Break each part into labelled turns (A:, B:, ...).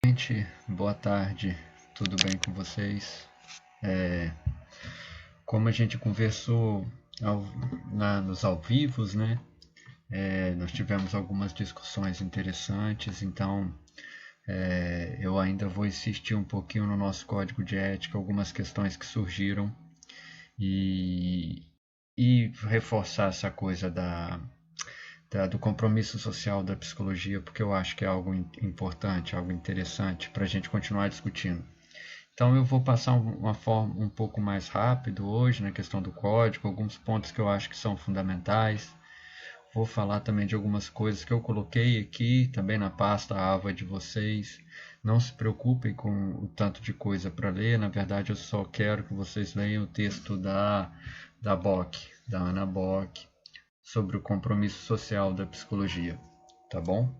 A: Gente, boa tarde, tudo bem com vocês? Como a gente conversou nos ao vivos, né? Nós tivemos algumas discussões interessantes, então eu ainda vou insistir um pouquinho no nosso código de ética, algumas questões que surgiram e, e reforçar essa coisa do compromisso social da psicologia, porque eu acho que é algo importante, algo interessante para a gente continuar discutindo. Então eu vou passar uma forma um pouco mais rápido hoje na questão do código, alguns pontos que eu acho que são fundamentais. Vou falar também de algumas coisas que eu coloquei aqui também na pasta AVA de vocês. Não se preocupem com o tanto de coisa para ler, na verdade eu só quero que vocês leiam o texto da Bock, da Ana Bock, sobre o compromisso social da psicologia, tá bom?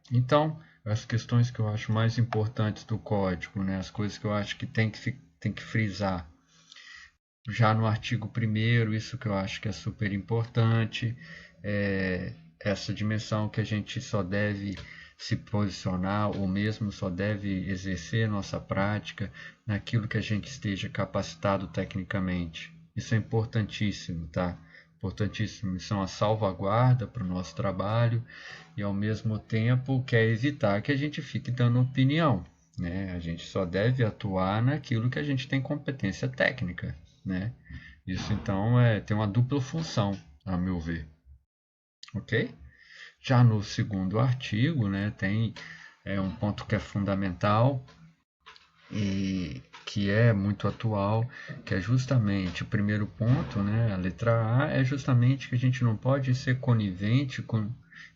A: Então, as questões que eu acho mais importantes do código, né, as coisas que eu acho que tem que frisar. Já no artigo 1º, isso que eu acho que é super importante, essa dimensão que a gente só deve se posicionar ou mesmo só deve exercer nossa prática naquilo que a gente esteja capacitado tecnicamente. Isso é importantíssimo, tá? Importantíssimo. Isso é uma salvaguarda para o nosso trabalho e, ao mesmo tempo, quer evitar que a gente fique dando opinião, né? A gente só deve atuar naquilo que a gente tem competência técnica, né? Isso, então, tem uma dupla função, a meu ver. Ok? Já no segundo artigo, né, tem um ponto que é fundamental e que é muito atual, que é justamente o primeiro ponto, né, a letra A, é justamente que a gente não pode ser conivente com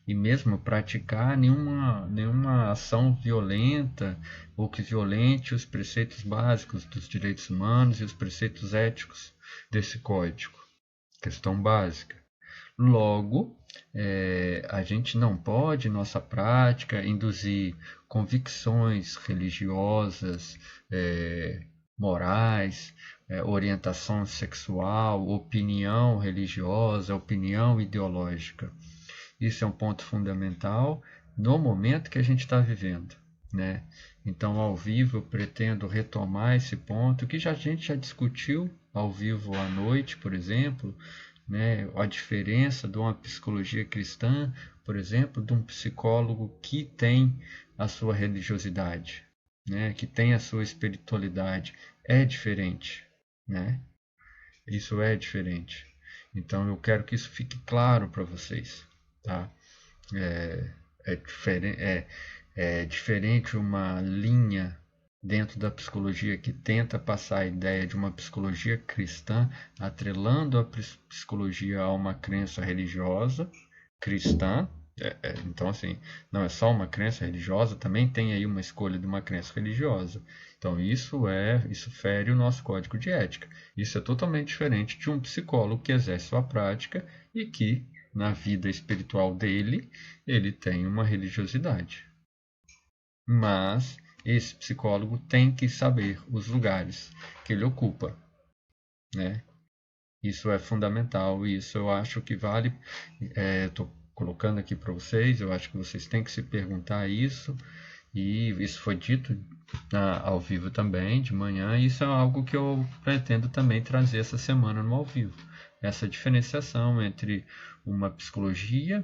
A: e mesmo praticar nenhuma ação violenta ou que violente os preceitos básicos dos direitos humanos e os preceitos éticos desse código. Questão básica. Logo, a gente não pode, em nossa prática, induzir convicções religiosas, morais, orientação sexual, opinião religiosa, opinião ideológica. Isso é um ponto fundamental no momento que a gente está vivendo, né? Então, ao vivo, eu pretendo retomar esse ponto que a gente já discutiu ao vivo à noite, por exemplo, né? A diferença de uma psicologia cristã, por exemplo, de um psicólogo que tem a sua religiosidade, né? Que tem a sua espiritualidade, é diferente, né? Isso é diferente. Então eu quero que isso fique claro para vocês, tá? É diferente uma linha dentro da psicologia que tenta passar a ideia de uma psicologia cristã, atrelando a psicologia a uma crença religiosa cristã. Então, assim, não é só uma crença religiosa, também tem aí uma escolha de uma crença religiosa. Então, isso fere o nosso código de ética. Isso é totalmente diferente de um psicólogo que exerce sua prática e que, na vida espiritual dele, ele tem uma religiosidade. Mas esse psicólogo tem que saber os lugares que ele ocupa, né? Isso é fundamental e isso eu acho que vale. Estou colocando aqui para vocês, eu acho que vocês têm que se perguntar isso, e isso foi dito ao vivo também, de manhã, e isso é algo que eu pretendo também trazer essa semana no ao vivo. Essa diferenciação entre uma psicologia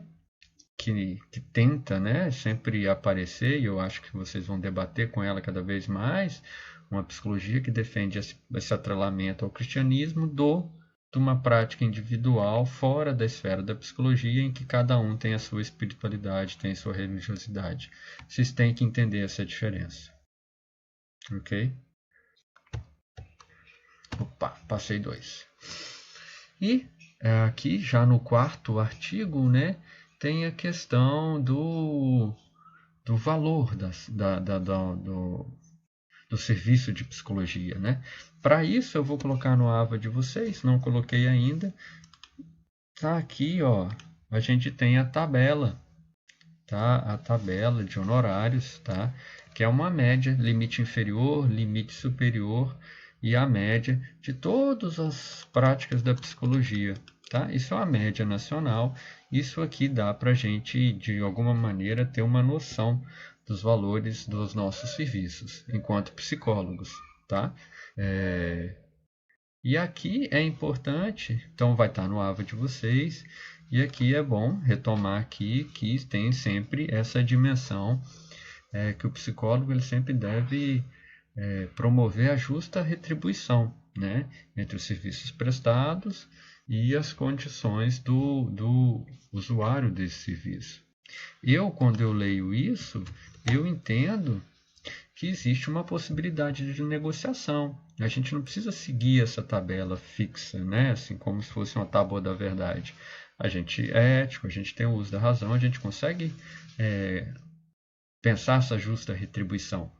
A: que tenta, né, sempre aparecer, e eu acho que vocês vão debater com ela cada vez mais, uma psicologia que defende esse atrelamento ao cristianismo de uma prática individual fora da esfera da psicologia, em que cada um tem a sua espiritualidade, tem a sua religiosidade. Vocês têm que entender essa diferença. Ok? Opa, passei 2. E aqui, já no quarto artigo, né, tem a questão do valor do serviço de psicologia, né? Para isso eu vou colocar no AVA de vocês, não coloquei ainda. Tá aqui, ó, a gente tem a tabela, tá? A tabela de honorários, tá? Que é uma média, limite inferior, limite superior e a média de todas as práticas da psicologia, tá? Isso é uma média nacional. Isso aqui dá para a gente, de alguma maneira, ter uma noção dos valores dos nossos serviços enquanto psicólogos, tá? E aqui é importante, então vai estar no AVA de vocês, e aqui é bom retomar aqui que tem sempre essa dimensão que o psicólogo ele sempre deve promover a justa retribuição, né, entre os serviços prestados e as condições do usuário desse serviço. Quando eu leio isso, eu entendo que existe uma possibilidade de negociação. A gente não precisa seguir essa tabela fixa, né? Assim como se fosse uma tábua da verdade. A gente é ético, a gente tem o uso da razão, a gente consegue pensar essa justa retribuição.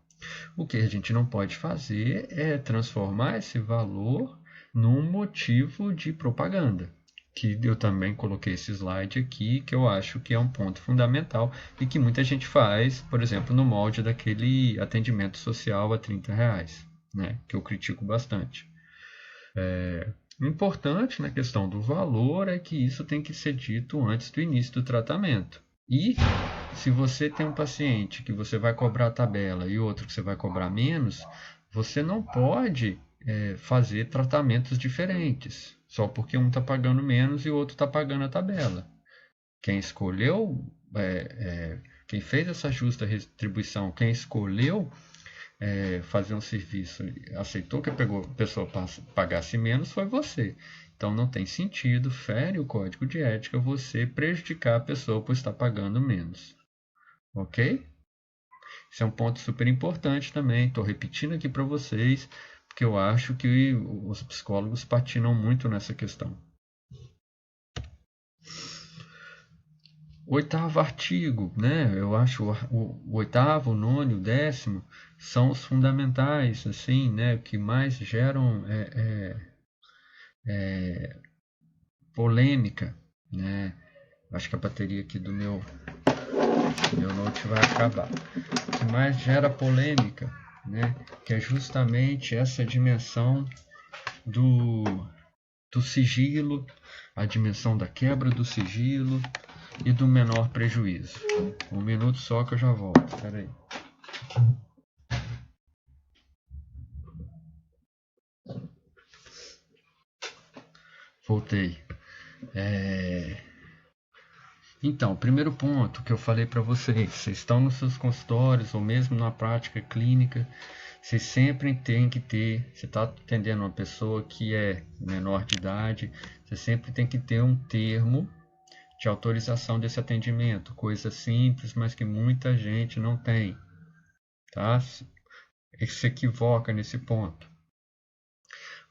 A: O que a gente não pode fazer é transformar esse valor num motivo de propaganda. Que eu também coloquei esse slide aqui, que eu acho que é um ponto fundamental e que muita gente faz, por exemplo, no molde daquele atendimento social a R$30, né, que eu critico bastante. O importante na questão do valor é que isso tem que ser dito antes do início do tratamento. E se você tem um paciente que você vai cobrar a tabela e outro que você vai cobrar menos, você não pode fazer tratamentos diferentes, só porque um está pagando menos e o outro está pagando a tabela. Quem escolheu, quem fez essa justa retribuição, quem escolheu fazer um serviço, aceitou que a pessoa pagasse menos, foi você. Então não tem sentido, fere o código de ética, você prejudicar a pessoa por estar pagando menos. Ok? Isso é um ponto super importante também. Estou repetindo aqui para vocês, porque eu acho que os psicólogos patinam muito nessa questão. 8º artigo, né? Eu acho o 8º, o 9º, o 10º são os fundamentais, assim, né? Que mais geram polêmica, né? Acho que a bateria aqui do meu note vai acabar. O que mais gera polêmica, né? Que é justamente essa dimensão do sigilo, a dimensão da quebra do sigilo e do menor prejuízo. Um minuto só que eu já volto. Espera aí. Voltei. Então, primeiro ponto que eu falei para vocês estão nos seus consultórios ou mesmo na prática clínica, vocês sempre têm que ter, você está atendendo uma pessoa que é menor de idade, você sempre tem que ter um termo de autorização desse atendimento, coisa simples, mas que muita gente não tem, tá? Se equivoca nesse ponto.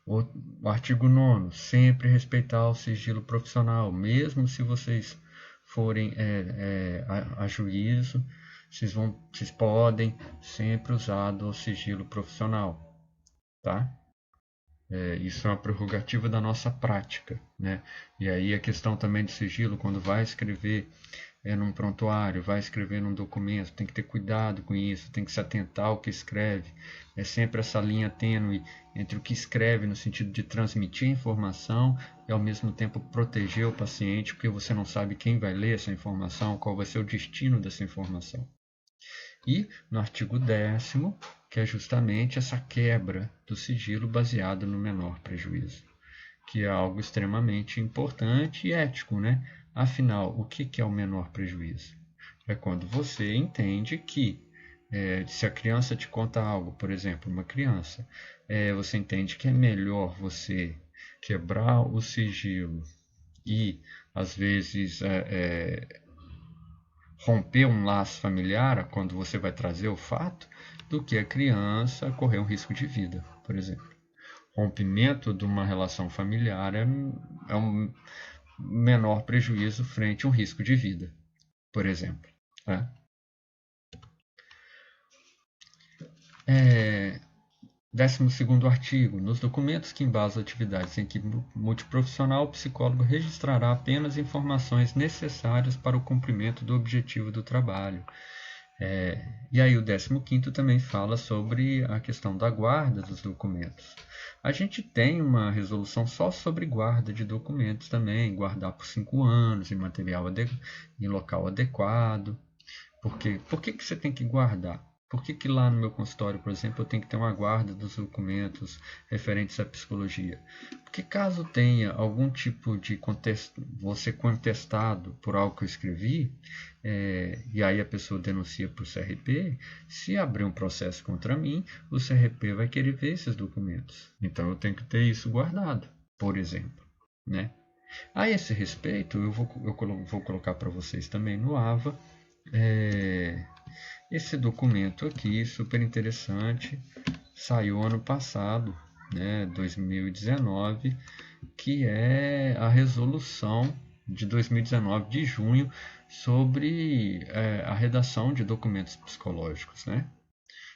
A: O artigo 9º, sempre respeitar o sigilo profissional, mesmo se vocês forem a juízo, vocês podem sempre usar o sigilo profissional, tá? Isso é uma prerrogativa da nossa prática, né? E aí a questão também do sigilo, quando vai escrever num prontuário, vai escrever num documento, tem que ter cuidado com isso, tem que se atentar ao que escreve. É sempre essa linha tênue entre o que escreve no sentido de transmitir a informação e ao mesmo tempo proteger o paciente, porque você não sabe quem vai ler essa informação, qual vai ser o destino dessa informação. E no artigo 10º, que é justamente essa quebra do sigilo baseado no menor prejuízo, que é algo extremamente importante e ético, né? Afinal, o que é o menor prejuízo? É quando você entende que, se a criança te conta algo, por exemplo, uma criança, você entende que é melhor você quebrar o sigilo e, às vezes, romper um laço familiar quando você vai trazer o fato, do que a criança correr um risco de vida, por exemplo. Rompimento de uma relação familiar é um menor prejuízo frente a um risco de vida, por exemplo. 12º artigo. Nos documentos que embasam atividades em equipe multiprofissional, o psicólogo registrará apenas informações necessárias para o cumprimento do objetivo do trabalho. E aí o 15º também fala sobre a questão da guarda dos documentos. A gente tem uma resolução só sobre guarda de documentos também, guardar por 5 anos em material em local adequado. Por que você tem que guardar? Por que lá no meu consultório, por exemplo, eu tenho que ter uma guarda dos documentos referentes à psicologia? Porque caso tenha algum tipo de você contestado por algo que eu escrevi, e aí a pessoa denuncia para o CRP, se abrir um processo contra mim, o CRP vai querer ver esses documentos. Então eu tenho que ter isso guardado, por exemplo, né? A esse respeito, eu vou colocar para vocês também no AVA esse documento aqui, super interessante, saiu ano passado, né, 2019, que é a resolução de 2019 de junho sobre a redação de documentos psicológicos, né?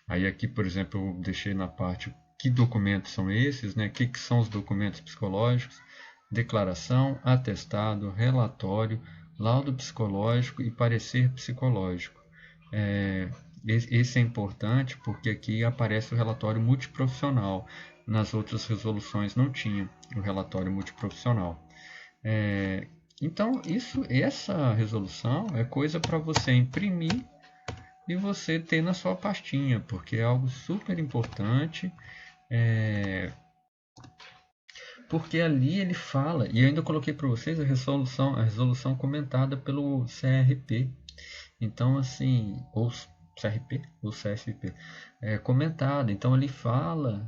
A: Aí aqui, por exemplo, eu deixei na parte que documentos são esses, né? O que são os documentos psicológicos? Declaração, atestado, relatório, laudo psicológico e parecer psicológico. Esse é importante porque aqui aparece o relatório multiprofissional. Nas outras resoluções não tinha o relatório multiprofissional. Então, essa resolução é coisa para você imprimir e você ter na sua pastinha, porque é algo super importante. Porque ali ele fala, e eu ainda coloquei para vocês a resolução comentada pelo CRP. Então, assim, ou CRP ou CSP, comentado. Então, ele fala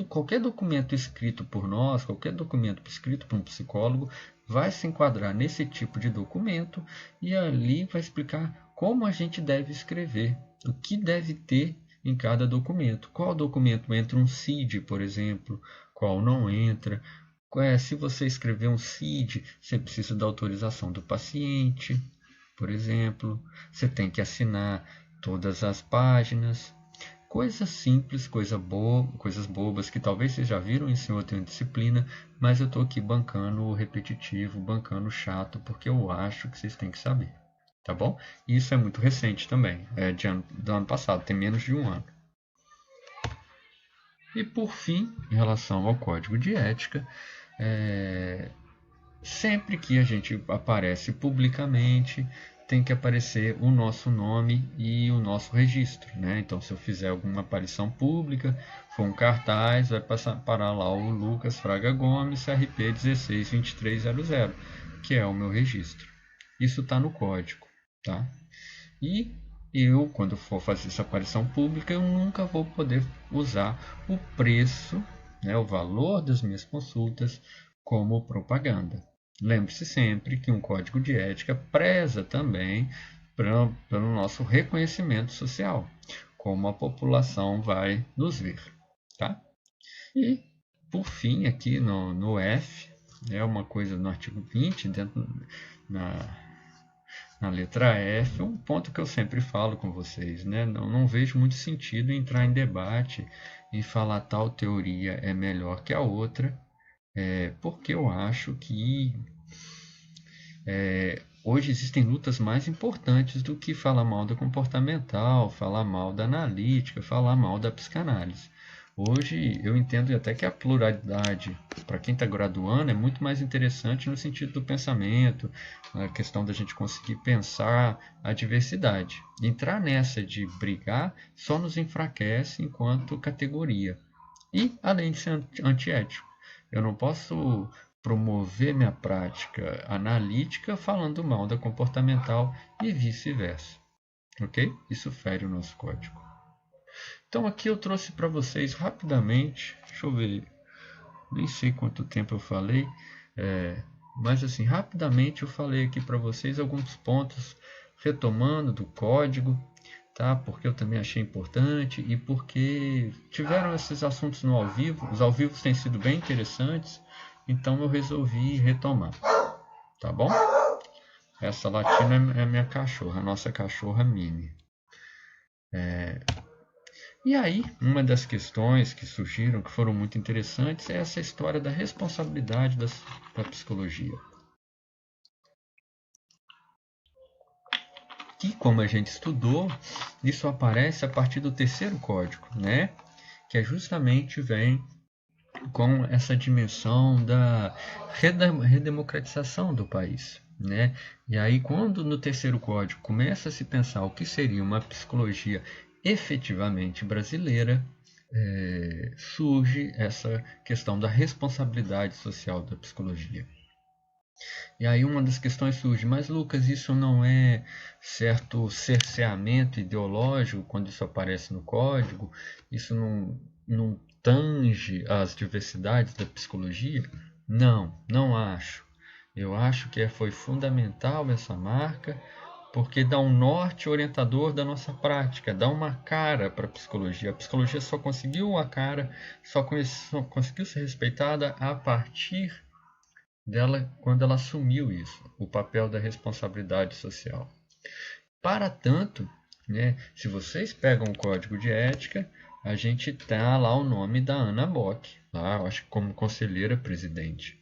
A: qualquer documento escrito por nós, qualquer documento escrito por um psicólogo, vai se enquadrar nesse tipo de documento e ali vai explicar como a gente deve escrever, o que deve ter em cada documento. Qual documento entra um CID, por exemplo, qual não entra. Se você escrever um CID, você precisa da autorização do paciente, por exemplo. Você tem que assinar todas as páginas. Coisas simples, coisas bobas que talvez vocês já viram em outra disciplina, mas eu estou aqui bancando o repetitivo, bancando o chato, porque eu acho que vocês têm que saber, tá bom? E isso é muito recente também, do ano passado, tem menos de um ano. E por fim, em relação ao código de ética, sempre que a gente aparece publicamente, tem que aparecer o nosso nome e o nosso registro, né? Então, se eu fizer alguma aparição pública, for um cartaz, vai parar lá o Lucas Fraga Gomes, CRP 162300, que é o meu registro. Isso está no código, tá? E eu, quando for fazer essa aparição pública, eu nunca vou poder usar o preço, né, o valor das minhas consultas como propaganda. Lembre-se sempre que um código de ética preza também pelo nosso reconhecimento social, como a população vai nos ver. Tá? E, por fim, aqui no F, é uma coisa no artigo 20, na letra F, um ponto que eu sempre falo com vocês, né? Não vejo muito sentido em entrar em debate e falar tal teoria é melhor que a outra, porque eu acho que hoje existem lutas mais importantes do que falar mal da comportamental, falar mal da analítica, falar mal da psicanálise. Hoje eu entendo até que a pluralidade, para quem está graduando, é muito mais interessante no sentido do pensamento, a questão da gente conseguir pensar a diversidade. Entrar nessa de brigar só nos enfraquece enquanto categoria. E, além de ser antiético, eu não posso promover minha prática analítica falando mal da comportamental e vice-versa. Ok? Isso fere o nosso código. Então aqui eu trouxe para vocês rapidamente, deixa eu ver, nem sei quanto tempo eu falei, mas assim, rapidamente eu falei aqui para vocês alguns pontos retomando do código, tá? Porque eu também achei importante e porque tiveram esses assuntos no ao vivo, os ao vivo têm sido bem interessantes, então eu resolvi retomar, tá bom? Essa latina é minha cachorra, a nossa cachorra Mini. E aí, uma das questões que surgiram, que foram muito interessantes, é essa história da responsabilidade da psicologia. Que, como a gente estudou, isso aparece a partir do terceiro código, né? Que justamente vem com essa dimensão da redemocratização do país. né? E aí, quando no terceiro código começa a se pensar o que seria uma psicologia efetivamente brasileira, surge essa questão da responsabilidade social da psicologia. E aí uma das questões surge, mas Lucas, isso não é certo cerceamento ideológico quando isso aparece no código? Isso não tange as diversidades da psicologia? Não, não acho. Eu acho que foi fundamental essa marca, porque dá um norte orientador da nossa prática, dá uma cara para a psicologia. A psicologia só conseguiu uma cara, só conseguiu ser respeitada a partir dela quando ela assumiu isso, o papel da responsabilidade social. Para tanto, né, se vocês pegam o código de ética, a gente tá lá o nome da Ana Bock, lá, eu acho que como conselheira presidente.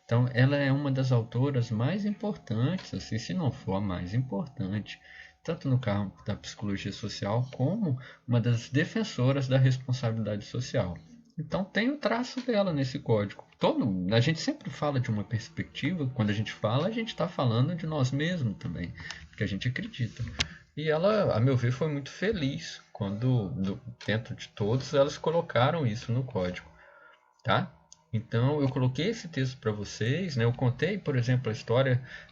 A: Então, ela é uma das autoras mais importantes, assim, se não for a mais importante, tanto no campo da psicologia social, como uma das defensoras da responsabilidade social. Então, tem o traço dela nesse código. A gente sempre fala de uma perspectiva, quando a gente fala, a gente está falando de nós mesmos também, que a gente acredita. E ela, a meu ver, foi muito feliz quando, dentro de todos, elas colocaram isso no código, tá? Então eu coloquei esse texto para vocês, né? Eu contei, por exemplo,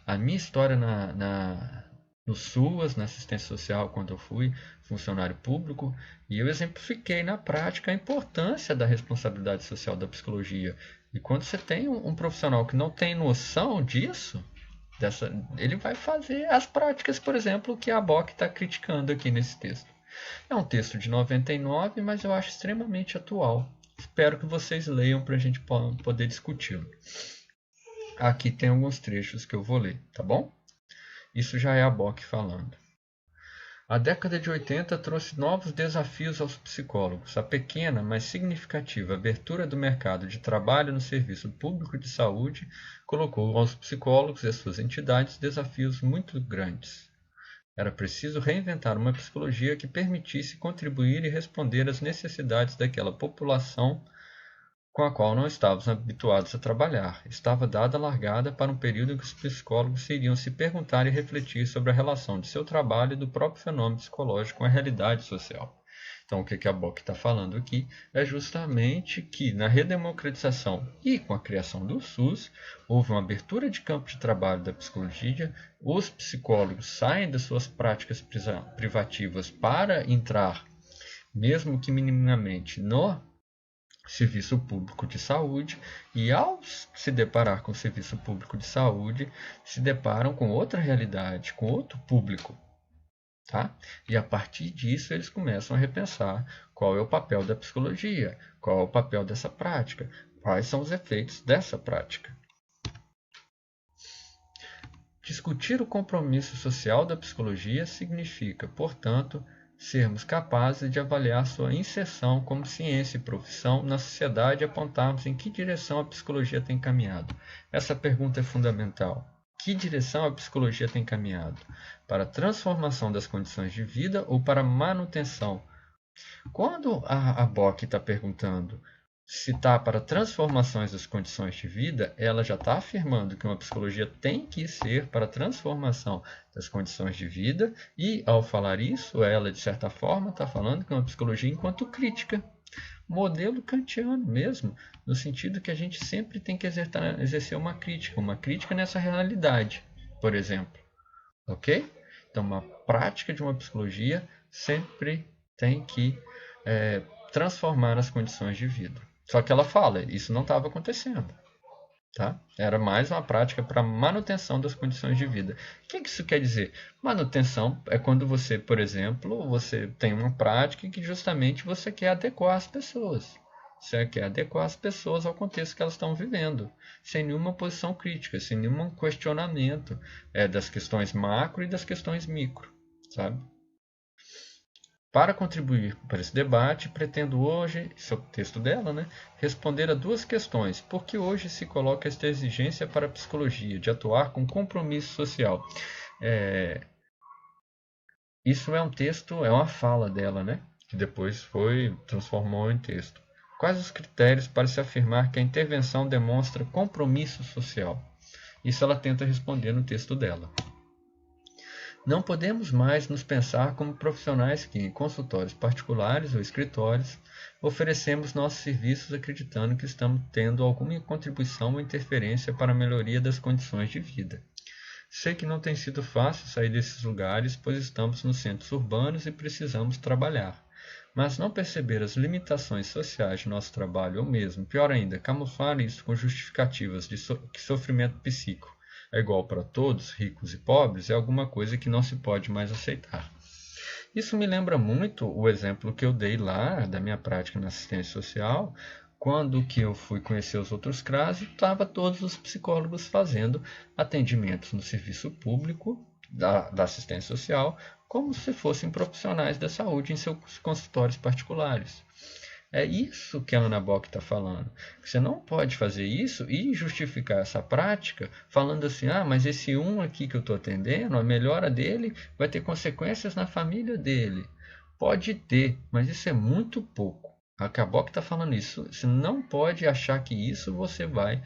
A: a minha história no SUAS, na assistência social, quando eu fui funcionário público, e eu exemplifiquei na prática a importância da responsabilidade social da psicologia. E quando você tem um profissional que não tem noção disso, ele vai fazer as práticas, por exemplo, que a Bock está criticando aqui nesse texto. É um texto de 99, mas eu acho extremamente atual. Espero que vocês leiam para a gente poder discuti-lo. Aqui tem alguns trechos que eu vou ler, tá bom? Isso já é a Bock falando. A década de 80 trouxe novos desafios aos psicólogos. A pequena, mas significativa abertura do mercado de trabalho no serviço público de saúde colocou aos psicólogos e suas entidades desafios muito grandes. Era preciso reinventar uma psicologia que permitisse contribuir e responder às necessidades daquela população com a qual não estávamos habituados a trabalhar. Estava dada a largada para um período em que os psicólogos iriam se perguntar e refletir sobre a relação de seu trabalho e do próprio fenômeno psicológico com a realidade social. Então, o que a Bock está falando aqui é justamente que na redemocratização e com a criação do SUS, houve uma abertura de campo de trabalho da psicologia, os psicólogos saem das suas práticas privativas para entrar, mesmo que minimamente, no serviço público de saúde, e ao se deparar com o serviço público de saúde, se deparam com outra realidade, com outro público. Tá? E a partir disso eles começam a repensar qual é o papel da psicologia, qual é o papel dessa prática, quais são os efeitos dessa prática. Discutir o compromisso social da psicologia significa, portanto, sermos capazes de avaliar sua inserção como ciência e profissão na sociedade e apontarmos em que direção a psicologia tem caminhado. Essa pergunta é fundamental. Que direção a psicologia tem caminhado? Para a transformação das condições de vida ou para a manutenção? Quando a Bock está perguntando se está para transformações das condições de vida, ela já está afirmando que uma psicologia tem que ser para a transformação das condições de vida, e ao falar isso, ela de certa forma está falando que é uma psicologia enquanto crítica, modelo kantiano mesmo, no sentido que a gente sempre tem que exercer uma crítica nessa realidade, por exemplo, ok? Então, uma prática de uma psicologia sempre tem que transformar as condições de vida. Só que ela fala, isso não estava acontecendo. Tá? Era mais uma prática para manutenção das condições de vida. O que isso quer dizer? Manutenção é quando você, por exemplo, você tem uma prática que justamente você quer adequar as pessoas. Você quer adequar as pessoas ao contexto que elas estão vivendo, sem nenhuma posição crítica, sem nenhum questionamento das questões macro e das questões micro, sabe? Para contribuir para esse debate, pretendo hoje, esse é o texto dela, né, responder a duas questões. Por que hoje se coloca esta exigência para a psicologia, de atuar com compromisso social? Isso é um texto, é uma fala dela, né, que depois transformou em texto. Quais os critérios para se afirmar que a intervenção demonstra compromisso social? Isso ela tenta responder no texto dela. Não podemos mais nos pensar como profissionais que, em consultórios particulares ou escritórios, oferecemos nossos serviços acreditando que estamos tendo alguma contribuição ou interferência para a melhoria das condições de vida. Sei que não tem sido fácil sair desses lugares, pois estamos nos centros urbanos e precisamos trabalhar. Mas não perceber as limitações sociais de nosso trabalho, ou mesmo, pior ainda, camuflar isso com justificativas de que sofrimento psíquico é igual para todos, ricos e pobres, é alguma coisa que não se pode mais aceitar. Isso me lembra muito o exemplo que eu dei lá da minha prática na assistência social, quando que eu fui conhecer os outros CRAS e estava todos os psicólogos fazendo atendimentos no serviço público da assistência social, como se fossem profissionais da saúde em seus consultórios particulares. É isso que a Ana Bock está falando. Você não pode fazer isso e justificar essa prática falando assim, mas esse um aqui que eu estou atendendo, a melhora dele vai ter consequências na família dele. Pode ter, mas isso é muito pouco. A Bock está falando isso. Você não pode achar que isso você vai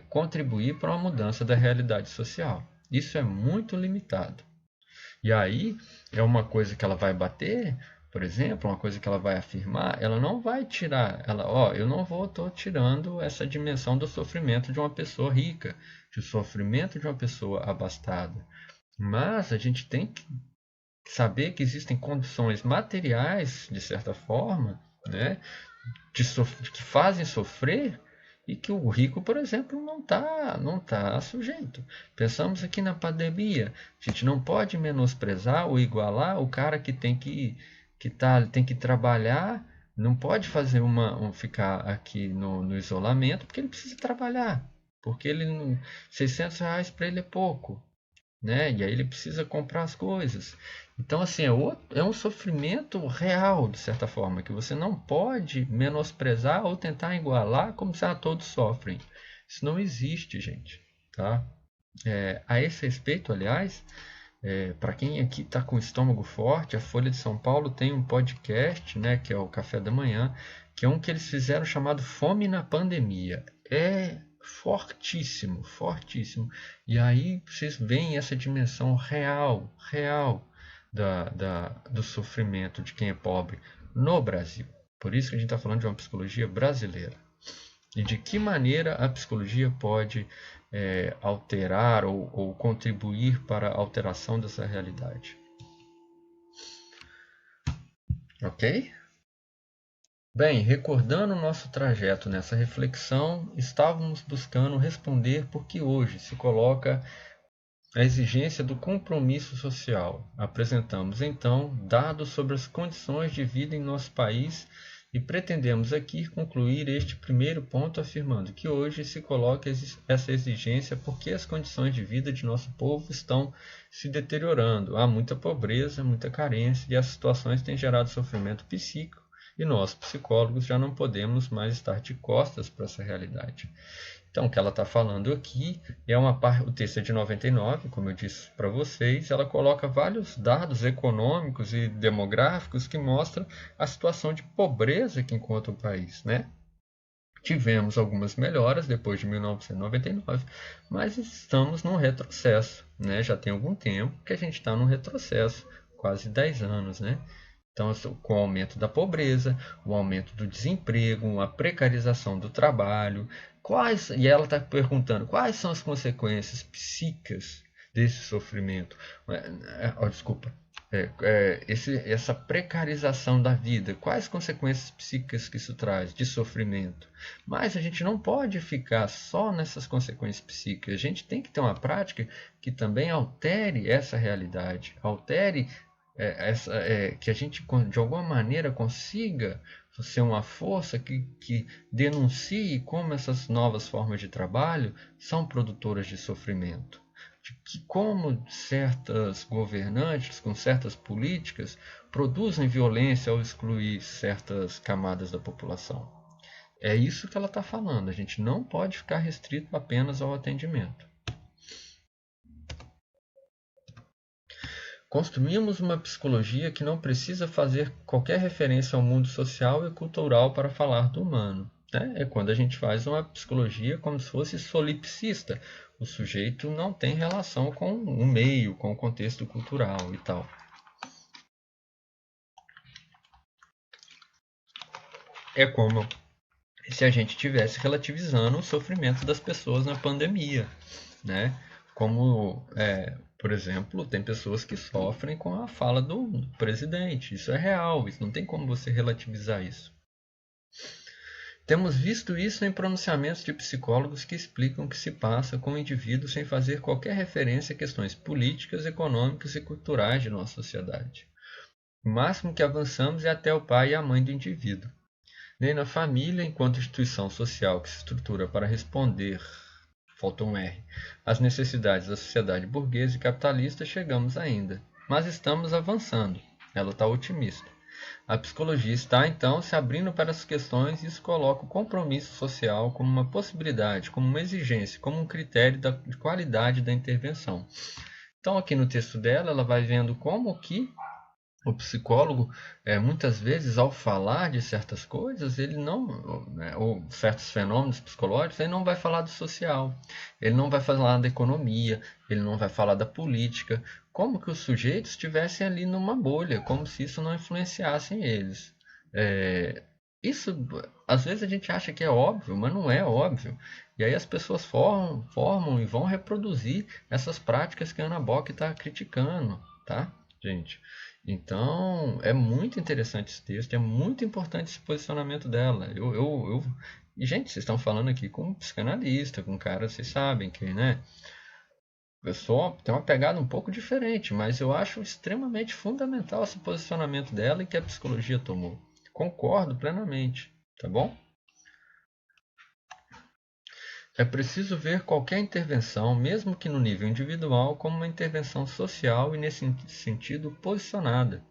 A: contribuir para uma mudança da realidade social. Isso é muito limitado. E aí é uma coisa que ela vai bater. Por exemplo, uma coisa que ela vai afirmar, ela não vai tirar, eu não estou tirando essa dimensão do sofrimento de uma pessoa rica, do sofrimento de uma pessoa abastada. Mas a gente tem que saber que existem condições materiais, de certa forma, né, que fazem sofrer e que o rico, por exemplo, não tá sujeito. Pensamos aqui na pandemia, a gente não pode menosprezar ou igualar o cara que tem que trabalhar, não pode fazer ficar aqui no isolamento, porque ele precisa trabalhar, porque ele R$600 para ele é pouco, né? E aí ele precisa comprar as coisas. Então, assim, é um sofrimento real, de certa forma, que você não pode menosprezar ou tentar igualar como se todos sofrem. Isso não existe, gente, tá? A esse respeito, aliás, para quem aqui está com o estômago forte, a Folha de São Paulo tem um podcast, né, que é o Café da Manhã, que é um que eles fizeram chamado Fome na Pandemia. É fortíssimo, fortíssimo. E aí vocês veem essa dimensão real do sofrimento de quem é pobre no Brasil. Por isso que a gente está falando de uma psicologia brasileira. E de que maneira a psicologia pode alterar ou contribuir para a alteração dessa realidade. Ok? Bem, recordando o nosso trajeto nessa reflexão, estávamos buscando responder por que hoje se coloca a exigência do compromisso social. Apresentamos, então, dados sobre as condições de vida em nosso país e pretendemos aqui concluir este primeiro ponto afirmando que hoje se coloca essa exigência porque as condições de vida de nosso povo estão se deteriorando. Há muita pobreza, muita carência e as situações têm gerado sofrimento psíquico e nós, psicólogos, já não podemos mais estar de costas para essa realidade. Então, o que ela está falando aqui é o texto é de 99, como eu disse para vocês, ela coloca vários dados econômicos e demográficos que mostram a situação de pobreza que encontra o país, né? Tivemos algumas melhoras depois de 1999, mas estamos num retrocesso, né? Já tem algum tempo que a gente está num retrocesso, quase 10 anos, né? Então, com o aumento da pobreza, o aumento do desemprego, a precarização do trabalho, e ela está perguntando quais são as consequências psíquicas desse sofrimento. Desculpa. Essa precarização da vida, quais consequências psíquicas que isso traz de sofrimento? Mas a gente não pode ficar só nessas consequências psíquicas, a gente tem que ter uma prática que também altere essa realidade, altere que a gente de alguma maneira consiga ser uma força que denuncie como essas novas formas de trabalho são produtoras de sofrimento. De que como certas governantes com certas políticas produzem violência ao excluir certas camadas da população. É isso que ela está falando. A gente não pode ficar restrito apenas ao atendimento. Construímos uma psicologia que não precisa fazer qualquer referência ao mundo social e cultural para falar do humano. Né? É quando a gente faz uma psicologia como se fosse solipsista,
B: O sujeito não tem relação com o meio, com o contexto cultural e tal. É como se a gente estivesse relativizando o sofrimento das pessoas na pandemia, né? Como, por exemplo, tem pessoas que sofrem com a fala do presidente. Isso é real, isso não tem como você relativizar isso. Temos visto isso em pronunciamentos de psicólogos que explicam o que se passa com o indivíduo sem fazer qualquer referência a questões políticas, econômicas e culturais de nossa sociedade. O máximo que avançamos é até o pai e a mãe do indivíduo. Nem na família, enquanto instituição social que se estrutura para responder, falta um R, às necessidades da sociedade burguesa e capitalista, chegamos ainda. Mas estamos avançando. Ela está otimista. A psicologia está, então, se abrindo para essas questões e isso coloca o compromisso social como uma possibilidade, como uma exigência, como um critério de qualidade da intervenção. Então, aqui no texto dela, ela vai vendo como que o psicólogo, muitas vezes, ao falar de certas coisas, ele não, né, ou certos fenômenos psicológicos, ele não vai falar do social, ele não vai falar da economia, ele não vai falar da política, como que os sujeitos estivessem ali numa bolha, como se isso não influenciasse eles. É, isso, às vezes a gente acha que é óbvio, mas não é óbvio. E aí as pessoas formam e vão reproduzir essas práticas que a Ana Bock está criticando, tá, gente? Então, é muito interessante esse texto, é muito importante esse posicionamento dela. E, gente, vocês estão falando aqui com um psicanalista, com um cara, vocês sabem que, né? Eu tem uma pegada um pouco diferente, mas eu acho extremamente fundamental esse posicionamento dela e que a psicologia tomou. Concordo plenamente, tá bom? É preciso ver qualquer intervenção, mesmo que no nível individual, como uma intervenção social e, nesse sentido, posicionada.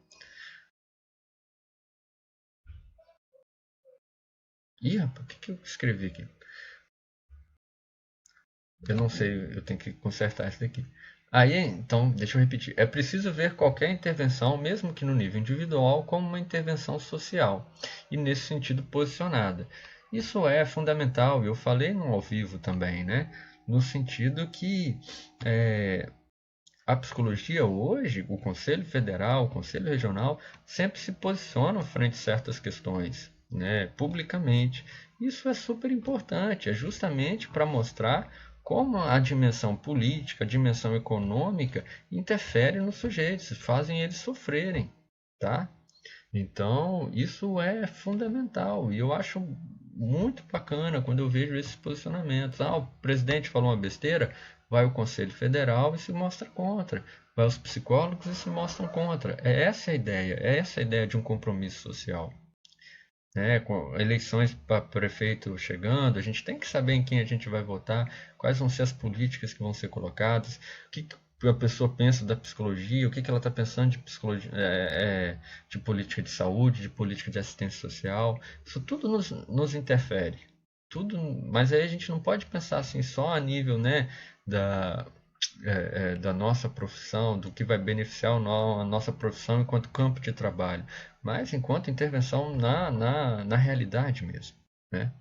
B: Ih, rapaz, o que eu escrevi aqui? Eu não sei, eu tenho que consertar isso daqui. Aí, então, deixa eu repetir. É preciso ver qualquer intervenção, mesmo que no nível individual, como uma intervenção social, e nesse sentido posicionada. Isso é fundamental, e eu falei no ao vivo também, né? No sentido que a psicologia hoje, o Conselho Federal, o Conselho Regional, sempre se posicionam frente a certas questões, né, publicamente. Isso é super importante, é justamente para mostrar como a dimensão política, a dimensão econômica interfere nos sujeitos, fazem eles sofrerem, tá? Então, isso é fundamental e eu acho muito bacana quando eu vejo esses posicionamentos. Ah, o presidente falou uma besteira, vai o Conselho Federal e se mostra contra. Vai os psicólogos e se mostram contra. É essa a ideia de um compromisso social. Né? Com eleições para prefeito chegando, a gente tem que saber em quem a gente vai votar, quais vão ser as políticas que vão ser colocadas, o que a pessoa pensa da psicologia, o que ela está pensando de psicologia, de política de saúde, de política de assistência social. Isso tudo nos interfere. Tudo, mas aí a gente não pode pensar assim só a nível, né, da, da nossa profissão, do que vai beneficiar a nossa profissão enquanto campo de trabalho, mas enquanto intervenção na realidade mesmo. Né?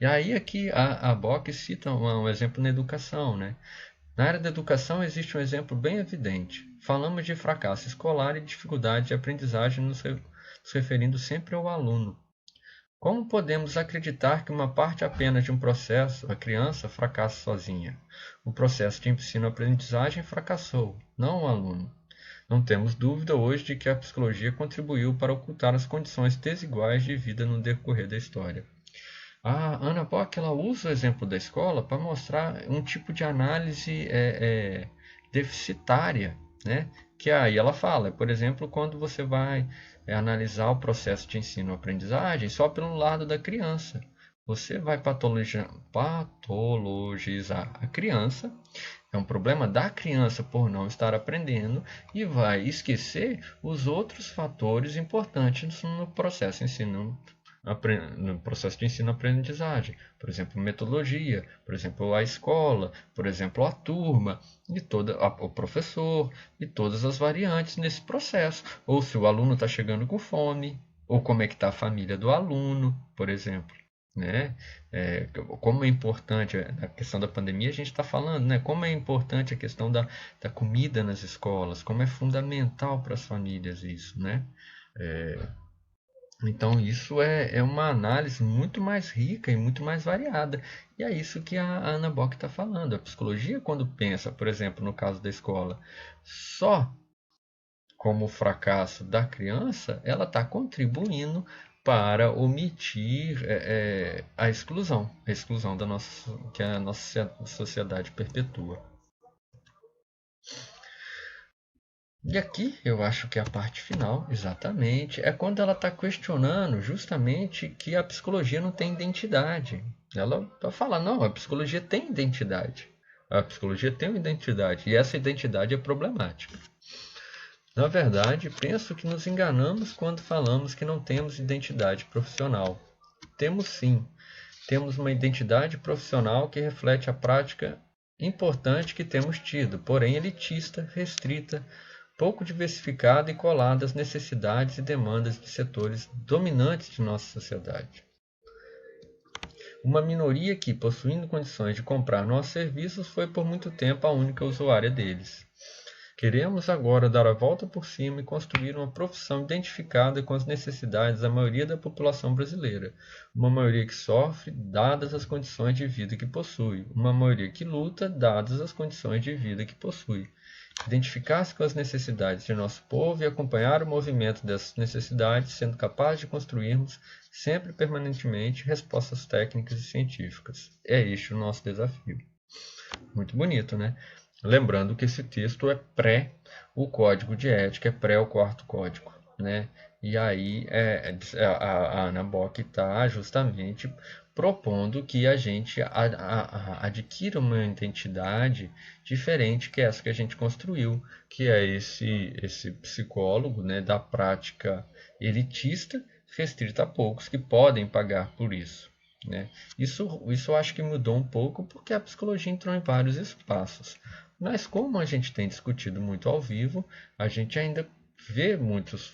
B: E aí aqui a Bock cita um exemplo na educação. Né? Na área da educação existe um exemplo bem evidente. Falamos de fracasso escolar e dificuldade de aprendizagem nos referindo sempre ao aluno. Como podemos acreditar que uma parte apenas de um processo, a criança, fracassa sozinha? O processo de ensino-aprendizagem fracassou, não o aluno. Não temos dúvida hoje de que a psicologia contribuiu para ocultar as condições desiguais de vida no decorrer da história. A Ana Bock ela usa o exemplo da escola para mostrar um tipo de análise deficitária, né? Que aí ela fala, por exemplo, quando você vai analisar o processo de ensino-aprendizagem só pelo lado da criança. Você vai patologizar a criança, é um problema da criança por não estar aprendendo e vai esquecer os outros fatores importantes no processo ensino no processo de ensino-aprendizagem, por exemplo, metodologia, por exemplo, a escola, por exemplo, a turma, e o professor, e todas as variantes nesse processo. Ou se o aluno está chegando com fome, ou como é que está a família do aluno, por exemplo. né? Como é importante a questão da pandemia, a gente está falando, né? Como é importante a questão da comida nas escolas, como é fundamental para as famílias isso, né? Então, isso é uma análise muito mais rica e muito mais variada. E é isso que a Ana Bock está falando. A psicologia, quando pensa, por exemplo, no caso da escola, só como o fracasso da criança, ela está contribuindo para omitir a exclusão da nossa, que a nossa sociedade perpetua. E aqui eu acho que a parte final, exatamente, é quando ela está questionando justamente que a psicologia não tem identidade. Ela fala, não, a psicologia tem identidade. A psicologia tem uma identidade e essa identidade é problemática. Na verdade, penso que nos enganamos quando falamos que não temos identidade profissional. Temos sim. Temos uma identidade profissional que reflete a prática importante que temos tido, porém elitista, restrita, pouco diversificada e colada às necessidades e demandas de setores dominantes de nossa sociedade. Uma minoria que, possuindo condições de comprar nossos serviços, foi por muito tempo a única usuária deles. Queremos agora dar a volta por cima e construir uma profissão identificada com as necessidades da maioria da população brasileira. Uma maioria que sofre, dadas as condições de vida que possui. Uma maioria que luta, dadas as condições de vida que possui. Identificar-se com as necessidades de nosso povo e acompanhar o movimento dessas necessidades, sendo capaz de construirmos, sempre permanentemente, respostas técnicas e científicas. É este o nosso desafio. Muito bonito, né? Lembrando que esse texto é pré o código de ética, é pré o quarto código, né? E aí a Ana Bock está justamente propondo que a gente adquira uma identidade diferente que essa que a gente construiu, que é esse psicólogo, né, da prática elitista, restrita a poucos que podem pagar por isso. Né? Isso eu acho que mudou um pouco porque a psicologia entrou em vários espaços. Mas como a gente tem discutido muito ao vivo, a gente ainda vê muitos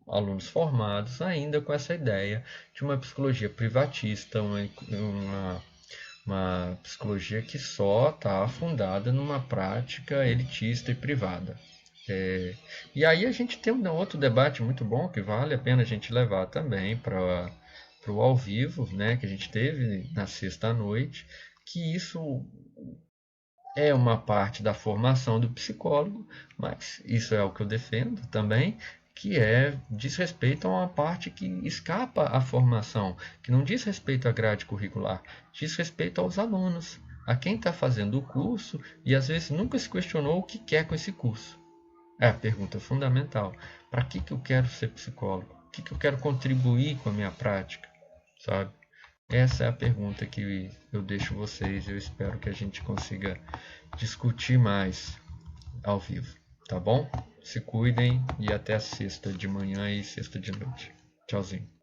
B: alunos formados ainda com essa ideia de uma psicologia privatista, uma psicologia que só está fundada numa prática elitista e privada. E aí a gente tem um outro debate muito bom que vale a pena a gente levar também para o ao vivo, né, que a gente teve na sexta noite, que isso é uma parte da formação do psicólogo, mas isso é o que eu defendo também, que diz respeito a uma parte que escapa à formação, que não diz respeito à grade curricular, diz respeito aos alunos, a quem está fazendo o curso e às vezes nunca se questionou o que quer com esse curso. É a pergunta fundamental. Para que eu quero ser psicólogo? O que eu quero contribuir com a minha prática? Sabe? Essa é a pergunta que eu deixo vocês. Eu espero que a gente consiga discutir mais ao vivo. Tá bom? Se cuidem e até a sexta de manhã e sexta de noite. Tchauzinho.